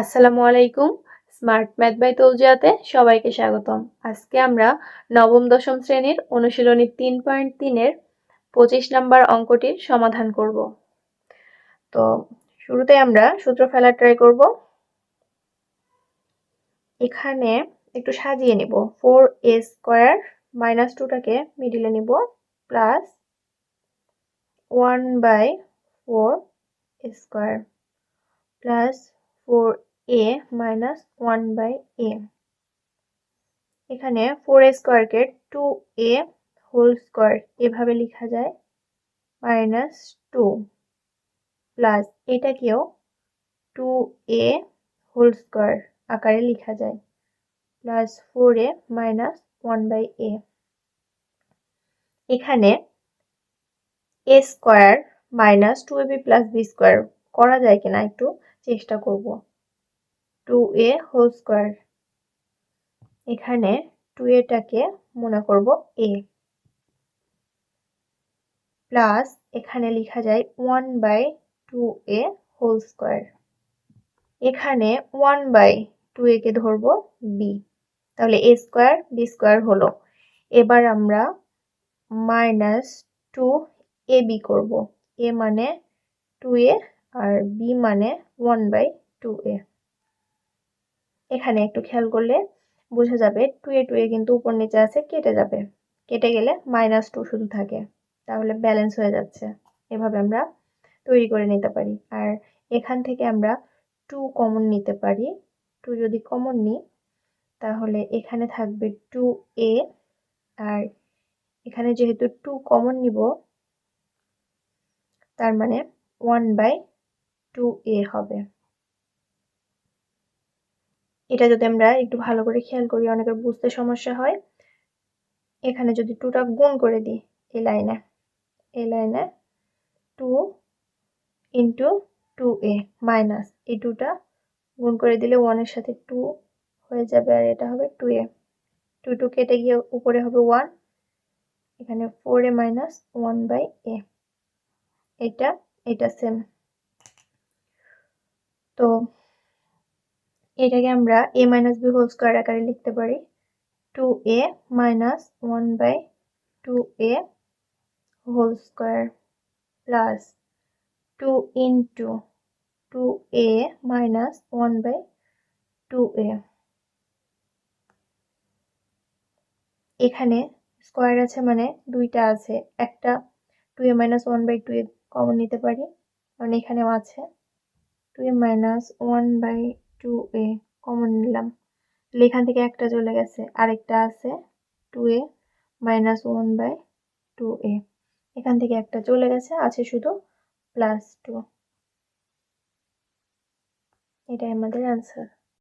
আসসালামু আলাইকুম। Smart math by তৌজিয়াতে সবাইকে স্বাগতম। আজকে আমরা নবম দশম শ্রেণীর অনুশীলনী 3.3-এর 25 নম্বর অঙ্কটির সমাধান করব। তো শুরুতে আমরা সূত্র ফেলা ট্রাই করব। এখানে একটু সাজিয়ে নিব। 4a স্কয়ার মাইনাস 2টাকে মিডিলে নিব plus 1/4 square plus 4a minus 1/a। এখানে 4a স্কয়ারকে 2a হোল স্কয়ার এভাবে লেখা যায় মাইনাস 2 প্লাস এটাকেও 2a হোল স্কয়ার আকারে লেখা যায় প্লাস 4a মাইনাস 1/a। এখানে a square minus 2ab plus b square করা যায় কিনা একটু চেষ্টা করব। 2a হোল স্কয়ার, এখানে 2aটাকে মনে করব a প্লাস এখানে লেখা যায় 1/2a হোল স্কয়ার। এখানে 1/2a কে ধরব b, তাহলে a স্কয়ার b স্কয়ার হলো। এবার আমরা মাইনাস 2ab করব। a মানে 2a আর b মানে 1/2a। এখানে একটু খেয়াল করলে বোঝা যাবে 2a কিন্তু উপর নিচে আছে, কেটে যাবে। কেটে গেলে -2 শুধু থাকে, তাহলে ব্যালেন্স হয়ে যাচ্ছে। এভাবে আমরা তৈরি করে নিতে পারি। আর এখান থেকে আমরা 2 কমন নিতে পারি। 2 যদি কমন নিই তাহলে এখানে থাকবে 2a, আর এখানে যেহেতু 2 কমন নিব তার মানে 1/2a হবে। এটা যদি আমরা একটু ভালো করে খেয়াল করি, অনেকের বুঝতে সমস্যা হয়। এখানে যদি 2টা গুণ করে দিই এই লাইনে 2 ইন্টু 2a মাইনাস এই 2টা গুণ করে দিলে 1 এর সাথে 2 হয়ে যাবে, আর এটা হবে 2a। 2 কেটে গিয়ে উপরে হবে 1, এখানে 4a মাইনাস 1/a। এটা সেম। তো এটাকে আমরা a minus b whole square আকারে লিখতে পারি 2a minus 1/2a whole square plus 2 into 2a minus 1/2a। এখানে স্কয়ার আছে মানে দুইটা আছে, একটা 2a মাইনাস 1/2a কমন নিতে পারি, কারণ এখানেও আছে 2a মাইনাস 1/2a কমন নিলাম, এখান থেকে একটা চলে গেছে, আরেকটা আছে 2a মাইনাস 1/2a, এখান থেকে একটা চলে গেছে, আছে শুধু +2। এটাই আমাদের অ্যান্সার।